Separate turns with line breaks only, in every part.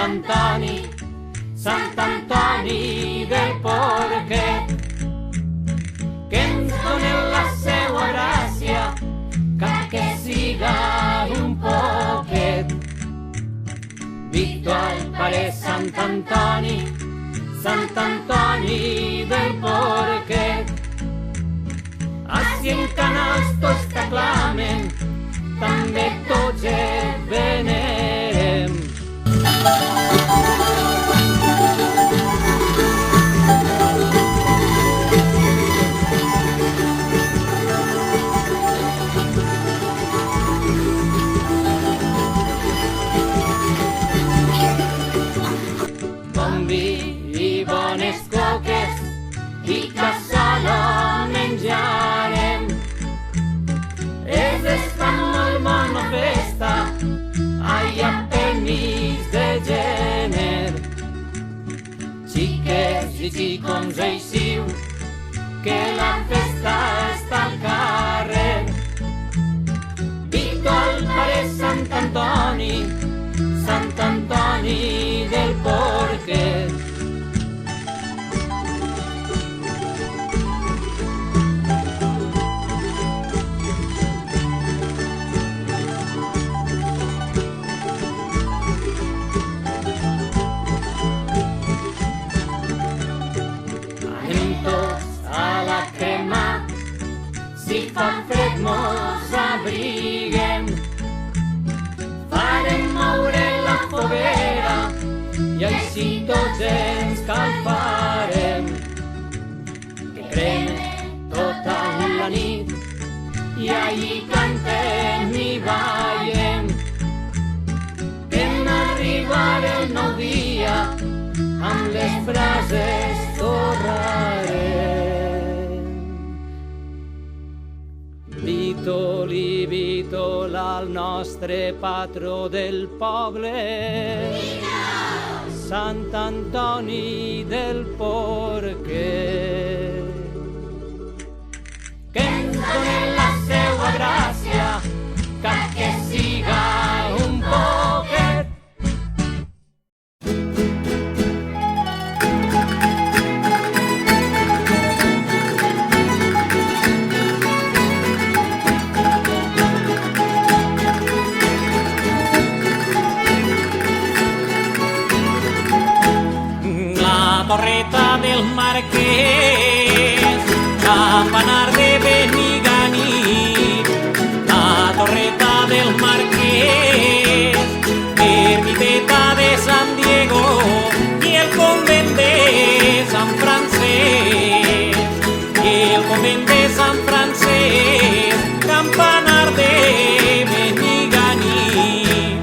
Sant Antoni del Porquet, que ens doni la seua gràcia, que siga un poquet. Victual pare Sant Antoni del Porquet, així en canals tots t'aclamen, també tots et venerem. Bon vi i bones coques i cassola menjarem. És esta molt bona festa, allà pel mig de gener. Xiques i xicons, eixiu, que la festa està al carrer. Victual pare Sant Antoni del Porquet. Anem tots a la crema, si fa fred mos abriguem. Farem moure la foguera i així tots ens calfarem. Que creme tota la nit i allí cantem i ballem. Que n'arribarà el nou dia, amb les brases torrarem. Vítol-i Vítol, al nostre patró del poble, Sant Antoni del Porquet. Que ens doni la seua gràcia, que siga un poquet.
Torreta del Marquès, campanar de Benigànim. La torreta del Marquès, ermiteta de San Diego i el convent de Sant Francesc. I el convent de Sant Francesc, campanar de Benigànim.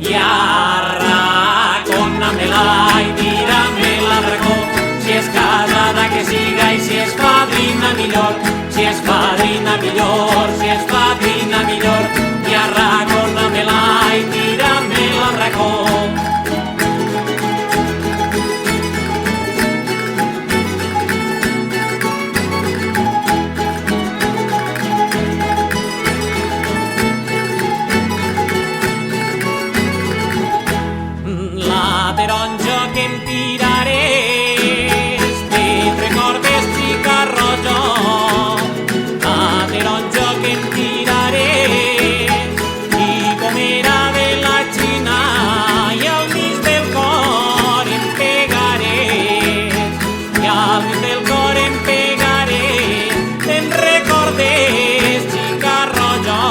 I arracona-me-la i tira-me-la racó, si és casada que siga i si és padrina millor, si és padrina millor, si és padrina millor. I arracona-me-la i tira-me-la racó. La taronja que em tiraràs, te'n recordes, xica roja. La taronja que em tiraràs, i com era de la Xina, i al mig del cor em pegaràs, i al mig del cor em pegaràs. Te'n recordes, xica roja.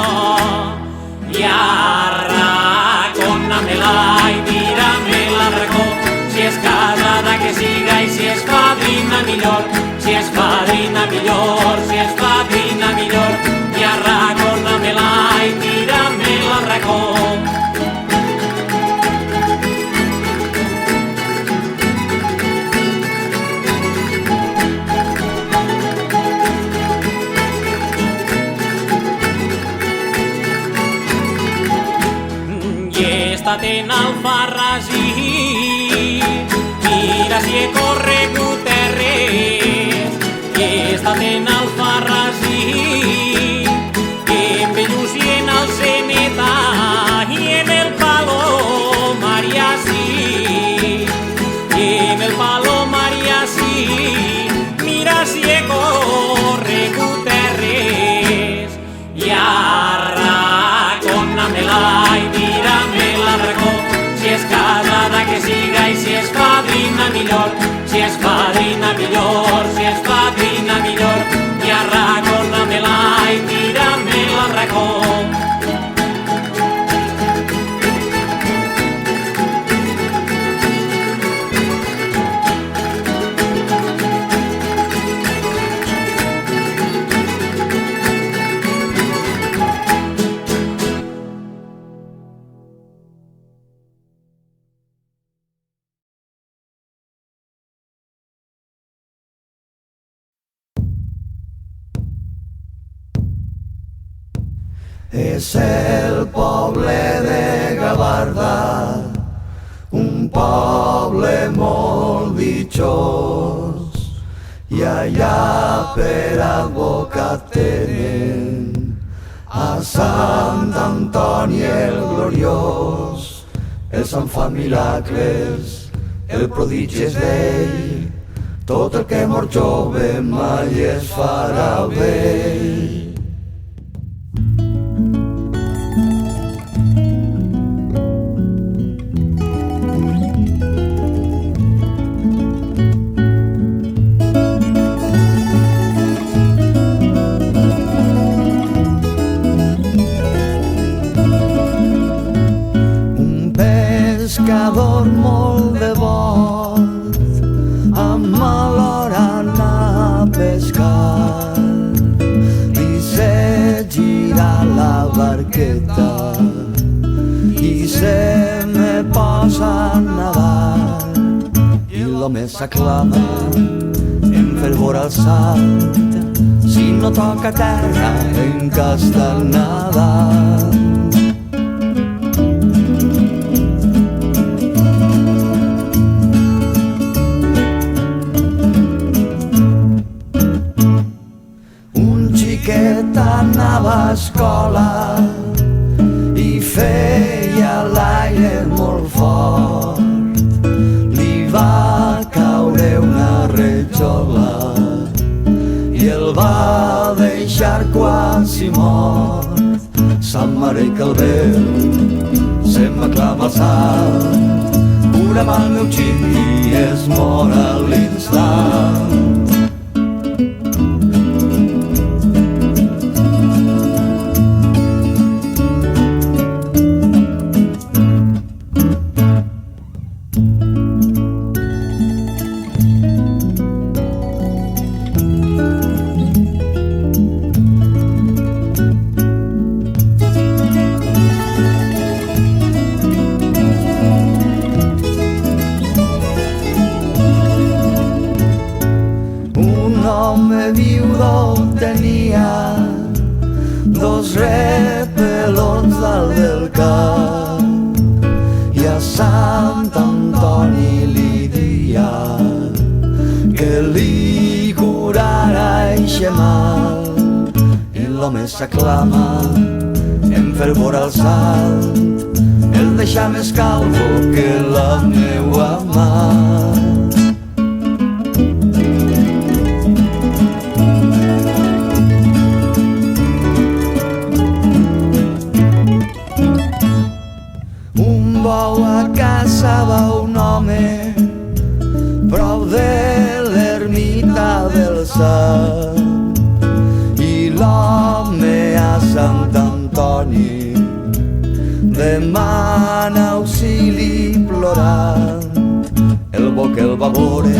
I arracona-me-la i tira-me-la racó, si és casada que siga i si és padrina millor, si és padrina millor, si és padrina millor. I arracona-me-la i tira-me-la racó. I estat en Alfarrasí, mira si he corregut terres. I he estat en Alfarrasí, en Bellús i en Alceneta i en el Palomar i així. padrina millor, si és padrina millor, i arracorda-me-la i tira-me-la al racó.
És el poble de Gavarda, un poble molt bitxós, i allà per advocat tenen a Sant Antoni el gloriós. El sant fa miracles, el prodigi és d'ell, tot el que mor jove mai es farà vell. Pescador molt devot, amb l'hora anar a pescar, i se gira la barqueta i se me posa a nadar, i l'home s'aclama en fervor al salt, si no toca terra en castanada. Anava a escola i feia l'aire molt fort, li va caure una retxola i el va deixar quasi mort. Sant Mare que el veu se'm aclama al salt, cura amb el meu xic i es mor a l'instant. Tenia dos repelons dalt del cap i a Sant Antoni li dia que li curara eixe mal, i l'home s'aclama en fervor al salt, el deixa més calvo que la meua mà. Caçava un home prop de l'ermita del Sant, i l'home a Sant Antoni demana auxili plorant. El bo que el va veure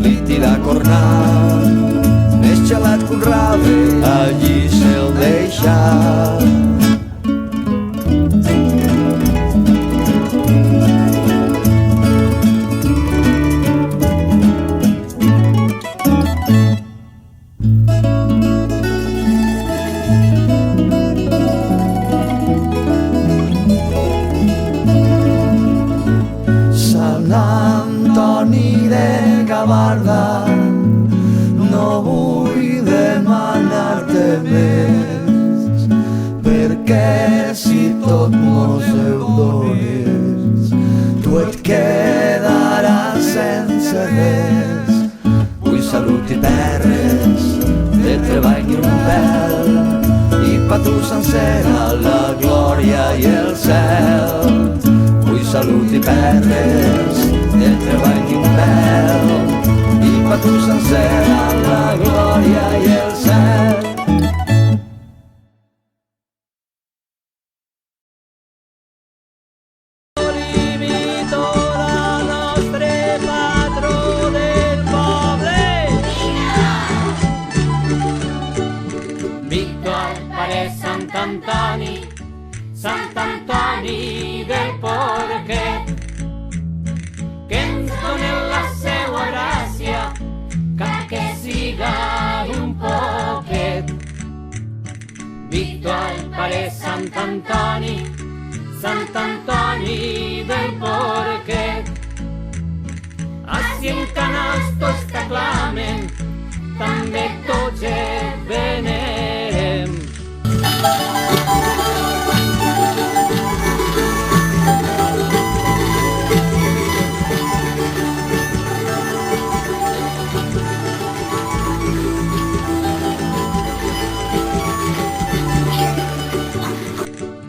li tira cornant, més gelat que un rave allí se'l deixa. Gavarda, no vull demanar-te més, perquè si tot mos ho dones, tu et quedaràs sense res. Vull salut i terres, de treball ni un pèl, i pa tu sencera la glòria i el cel. Vull salut i terres, de treball ni un pèl, i tu sencera la glòria i el cel.
Sant Antoni del Porquet, que ens doni la seua gràcia, que siga un poquet. Victor al Pare Sant Antoni del Porquet. Ací en canals tots t'aclamen, també tots et venerem.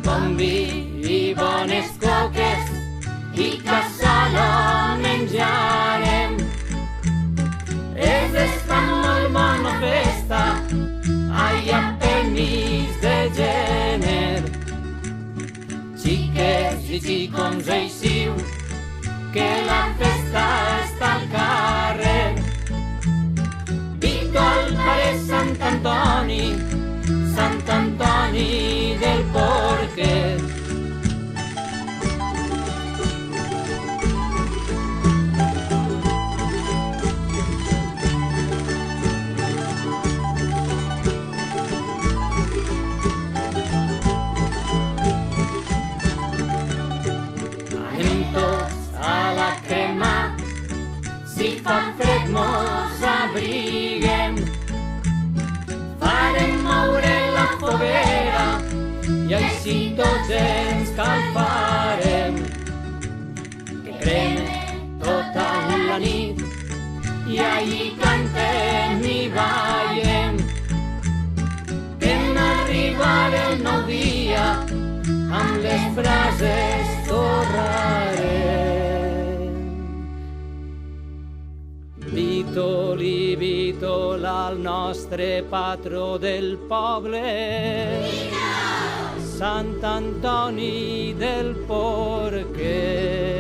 Bon vi i bones coques i cassola menjarem. Es fa molt bona festa allà pel mig de gener. Xiques i xicons eixiu, que la festa està al carrer. Victor al Pare Sant Antoni del Porquet. Anem tots a la crema, si fa fred mos abriguem. Farem moure la foguera i així tots ens calfarem. Que creme tota la nit i allí cantem i ballem. Que en arribar el nou dia amb les frases torrarem. Vitoli, Vitol, el nostre patró del poble, Sant Antoni del Porquet.